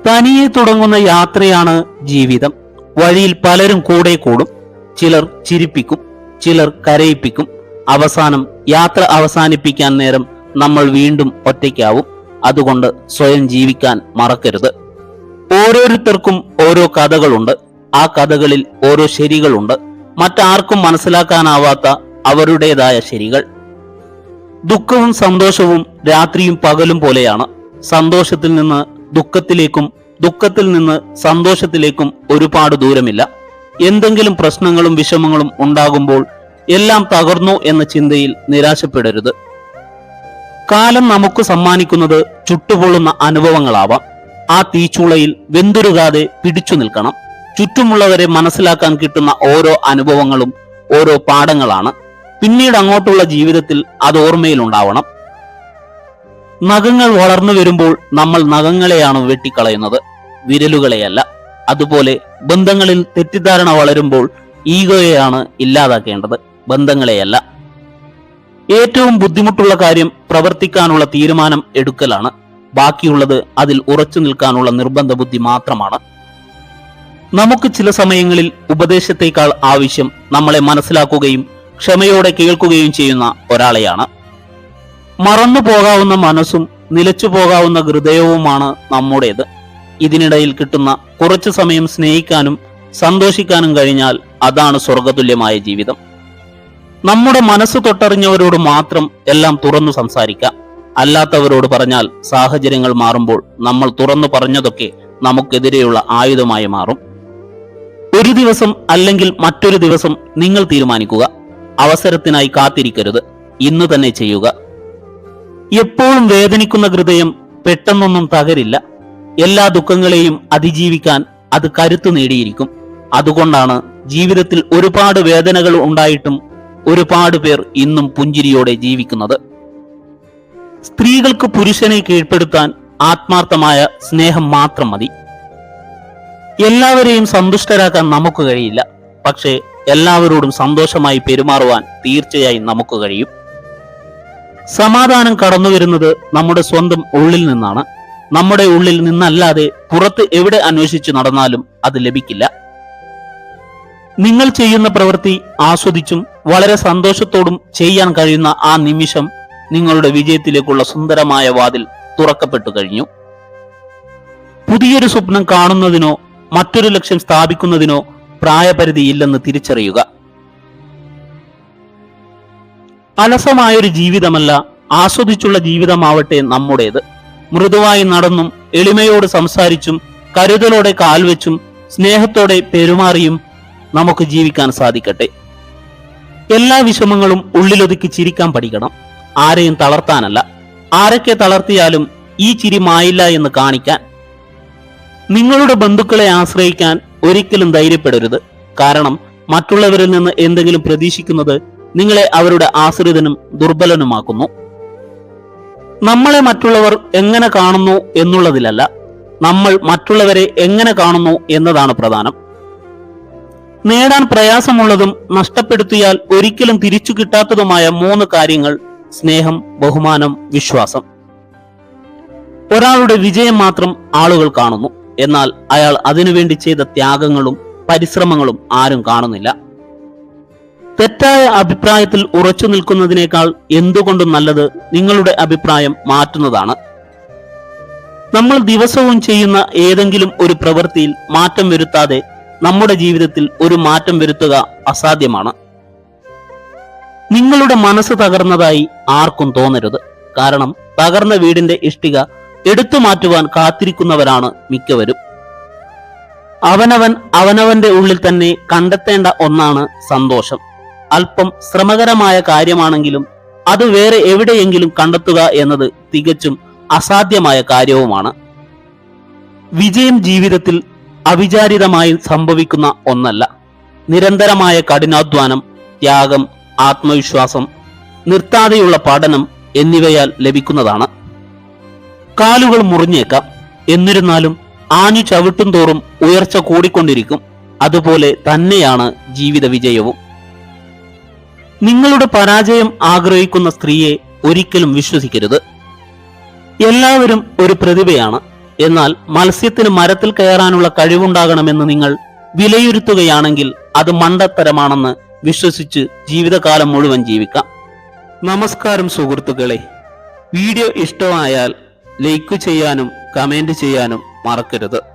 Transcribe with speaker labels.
Speaker 1: തനിയെ തുടങ്ങുന്ന യാത്രയാണ് ജീവിതം. വഴിയിൽ പലരും കൂടെ കൂടും. ചിലർ ചിരിപ്പിക്കും, ചിലർ കരയിപ്പിക്കും. അവസാനം യാത്ര അവസാനിപ്പിക്കാൻ നേരം നമ്മൾ വീണ്ടും ഒറ്റയ്ക്കാവും. അതുകൊണ്ട് സ്വയം ജീവിക്കാൻ മറക്കരുത്. ഓരോരുത്തർക്കും ഓരോ കഥകളുണ്ട്. ആ കഥകളിൽ ഓരോ ശരികളുണ്ട്. മറ്റാർക്കും മനസ്സിലാക്കാനാവാത്ത അവരുടേതായ ശരികൾ. ദുഃഖവും സന്തോഷവും രാത്രിയും പകലും പോലെയാണ്. സന്തോഷത്തിൽ നിന്ന് ദുഃഖത്തിലേക്കും ദുഃഖത്തിൽ നിന്ന് സന്തോഷത്തിലേക്കും ഒരുപാട് ദൂരമില്ല. എന്തെങ്കിലും പ്രശ്നങ്ങളും വിഷമങ്ങളും ഉണ്ടാകുമ്പോൾ എല്ലാം തകർന്നു എന്ന ചിന്തയിൽ നിരാശപ്പെടരുത്. കാലം നമുക്ക് സമ്മാനിക്കുന്നത് ചുട്ടുപൊള്ളുന്ന അനുഭവങ്ങളാവാം. ആ തീച്ചൂളയിൽ വെന്തുരുകാതെ പിടിച്ചു നിൽക്കണം. ചുറ്റുമുള്ളവരെ മനസ്സിലാക്കാൻ കിട്ടുന്ന ഓരോ അനുഭവങ്ങളും ഓരോ പാഠങ്ങളാണ്. പിന്നീട് അങ്ങോട്ടുള്ള ജീവിതത്തിൽ അത് ഓർമ്മയിലുണ്ടാവണം. നഖങ്ങൾ വളർന്നു വരുമ്പോൾ നമ്മൾ നഖങ്ങളെയാണ് വെട്ടിക്കളയുന്നത്, വിരലുകളെയല്ല. അതുപോലെ ബന്ധങ്ങളിൽ തെറ്റിദ്ധാരണ വളരുമ്പോൾ ഈഗോയെയാണ് ഇല്ലാതാക്കേണ്ടത്, ബന്ധങ്ങളെയല്ല. ഏറ്റവും ബുദ്ധിമുട്ടുള്ള കാര്യം പ്രവർത്തിക്കാനുള്ള തീരുമാനം എടുക്കലാണ്. ബാക്കിയുള്ളത് അതിൽ ഉറച്ചു നിൽക്കാനുള്ള നിർബന്ധ ബുദ്ധി മാത്രമാണ്. നമുക്ക് ചില സമയങ്ങളിൽ ഉപദേശത്തേക്കാൾ ആവശ്യം നമ്മളെ മനസ്സിലാക്കുകയും ക്ഷമയോടെ കേൾക്കുകയും ചെയ്യുന്ന ഒരാളെയാണ്. മറന്നു പോകാവുന്ന മനസ്സും നിലച്ചു പോകാവുന്ന ഹൃദയവുമാണ് നമ്മുടേത്. ഇതിനിടയിൽ കിട്ടുന്ന കുറച്ചു സമയം സ്നേഹിക്കാനും സന്തോഷിക്കാനും കഴിഞ്ഞാൽ അതാണ് സ്വർഗതുല്യമായ ജീവിതം. നമ്മുടെ മനസ്സ് തൊട്ടറിഞ്ഞവരോട് മാത്രം എല്ലാം തുറന്നു സംസാരിക്കാം. അല്ലാത്തവരോട് പറഞ്ഞാൽ സാഹചര്യങ്ങൾ മാറുമ്പോൾ നമ്മൾ തുറന്നു പറഞ്ഞതൊക്കെ നമുക്കെതിരെയുള്ള ആയുധമായി മാറും. ഒരു ദിവസം അല്ലെങ്കിൽ മറ്റൊരു ദിവസം നിങ്ങൾ തീരുമാനിക്കുക. അവസരത്തിനായി കാത്തിരിക്കരുത്, ഇന്ന് തന്നെ ചെയ്യുക. എപ്പോഴും വേദനിക്കുന്ന ഹൃദയം പെട്ടെന്നൊന്നും തകരില്ല. എല്ലാ ദുഃഖങ്ങളെയും അതിജീവിക്കാൻ അത് കരുത്തു നേടിയിരിക്കും. അതുകൊണ്ടാണ് ജീവിതത്തിൽ ഒരുപാട് വേദനകൾ ഉണ്ടായിട്ടും ഒരുപാട് പേർ ഇന്നും പുഞ്ചിരിയോടെ ജീവിക്കുന്നത്. സ്ത്രീകൾക്ക് പുരുഷനെ കീഴ്പ്പെടുത്താൻ ആത്മാർത്ഥമായ സ്നേഹം മാത്രം മതി. എല്ലാവരെയും സന്തുഷ്ടരാക്കാൻ നമുക്ക് കഴിയില്ല. പക്ഷേ എല്ലാവരോടും സന്തോഷമായി പെരുമാറുവാൻ തീർച്ചയായും നമുക്ക് കഴിയും. സമാധാനം കടന്നു വരുന്നത് നമ്മുടെ സ്വന്തം ഉള്ളിൽ നിന്നാണ്. നമ്മുടെ ഉള്ളിൽ നിന്നല്ലാതെ പുറത്ത് എവിടെ അന്വേഷിച്ചു നടന്നാലും അത് ലഭിക്കില്ല. നിങ്ങൾ ചെയ്യുന്ന പ്രവൃത്തി ആസ്വദിച്ചും വളരെ സന്തോഷത്തോടും ചെയ്യാൻ കഴിയുന്ന ആ നിമിഷം നിങ്ങളുടെ വിജയത്തിലേക്കുള്ള സുന്ദരമായ വാതിൽ തുറക്കപ്പെട്ടു കഴിഞ്ഞു. പുതിയൊരു സ്വപ്നം കാണുന്നതിനോ മറ്റൊരു ലക്ഷ്യം സ്ഥാപിക്കുന്നതിനോ പ്രായപരിധിയില്ലെന്ന് തിരിച്ചറിയുക. അലസമായൊരു ജീവിതമല്ല, ആസ്വദിച്ചുള്ള ജീവിതമാവട്ടെ നമ്മുടേത്. മൃദുവായി നടന്നും എളിമയോട് സംസാരിച്ചും കരുതലോടെ കാൽവെച്ചും സ്നേഹത്തോടെ പെരുമാറിയും നമുക്ക് ജീവിക്കാൻ സാധിക്കട്ടെ. എല്ലാ വിഷമങ്ങളും ഉള്ളിലൊതുക്കി ചിരിക്കാൻ പഠിക്കണം. ആരെയും തളർത്താനല്ല, ആരൊക്കെ തളർത്തിയാലും ഈ ചിരി മായില്ല എന്ന് കാണിക്കാൻ. നിങ്ങളുടെ ബന്ധുക്കളെ ആശ്രയിക്കാൻ ഒരിക്കലും ധൈര്യപ്പെടരുത്. കാരണം മറ്റുള്ളവരിൽ നിന്ന് എന്തെങ്കിലും പ്രതീക്ഷിക്കുന്നത് നിങ്ങളെ അവരുടെ ആശ്രിതനും ദുർബലനുമാക്കുന്നു. നമ്മളെ മറ്റുള്ളവർ എങ്ങനെ കാണുന്നു എന്നുള്ളതിലല്ല, നമ്മൾ മറ്റുള്ളവരെ എങ്ങനെ കാണുന്നു എന്നതാണ് പ്രധാനം. നേടാൻ പ്രയാസമുള്ളതും നഷ്ടപ്പെടുത്തിയാൽ ഒരിക്കലും തിരിച്ചു കിട്ടാത്തതുമായ 3 കാര്യങ്ങൾ: സ്നേഹം, ബഹുമാനം, വിശ്വാസം. ഒരാളുടെ വിജയം മാത്രം ആളുകൾ കാണുന്നു, എന്നാൽ അയാൾ അതിനുവേണ്ടി ചെയ്ത ത്യാഗങ്ങളും പരിശ്രമങ്ങളും ആരും കാണുന്നില്ല. തെറ്റായ അഭിപ്രായത്തിൽ ഉറച്ചു നിൽക്കുന്നതിനേക്കാൾ എന്തുകൊണ്ടും നല്ലത് നിങ്ങളുടെ അഭിപ്രായം മാറ്റുന്നതാണ്. നമ്മൾ ദിവസവും ചെയ്യുന്ന ഏതെങ്കിലും ഒരു പ്രവൃത്തിയിൽ മാറ്റം വരുത്താതെ നമ്മുടെ ജീവിതത്തിൽ ഒരു മാറ്റം വരുത്തുക അസാധ്യമാണ്. നിങ്ങളുടെ മനസ്സ് തകർന്നതായി ആർക്കും തോന്നരുത്. കാരണം തകർന്ന വീടിന്റെ ഇഷ്ടിക എടുത്തു മാറ്റുവാൻ കാത്തിരിക്കുന്നവരാണ് മിക്കവരും. അവനവന്റെ ഉള്ളിൽ തന്നെ കണ്ടെത്തേണ്ട ഒന്നാണ് സന്തോഷം. അല്പം ശ്രമകരമായ കാര്യമാണെങ്കിലും അത് വേറെ എവിടെയെങ്കിലും കണ്ടെത്തുക എന്നത് തികച്ചും അസാധ്യമായ കാര്യവുമാണ്. വിജയം ജീവിതത്തിൽ അവിചാരിതമായി സംഭവിക്കുന്ന ഒന്നല്ല. നിരന്തരമായ കഠിനാധ്വാനം, ത്യാഗം, ആത്മവിശ്വാസം, നിർത്താതെയുള്ള പഠനം എന്നിവയാൽ ലഭിക്കുന്നതാണ്. കാലുകൾ മുറിഞ്ഞേക്കാം, എന്നിരുന്നാലും ആഞ്ഞു ചവിട്ടും തോറും ഉയർച്ച കൂടിക്കൊണ്ടിരിക്കും. അതുപോലെ തന്നെയാണ് ജീവിത വിജയവും. നിങ്ങളുടെ പരാജയം ആഗ്രഹിക്കുന്ന സ്ത്രീയെ ഒരിക്കലും വിശ്വസിക്കരുത്. എല്ലാവരും ഒരു പ്രതിഭയാണ്. എന്നാൽ മത്സ്യത്തിന് മരത്തിൽ കയറാനുള്ള കഴിവുണ്ടാകണമെന്ന് നിങ്ങൾ വിലയിരുത്തുകയാണെങ്കിൽ അത് മണ്ടത്തരമാണെന്ന് വിശ്വസിച്ച് ജീവിതകാലം മുഴുവൻ ജീവിക്കാം. നമസ്കാരം സുഹൃത്തുക്കളെ, വീഡിയോ ഇഷ്ടമായാൽ ലൈക്ക് ചെയ്യാനും കമന്റ് ചെയ്യാനും മറക്കരുത്.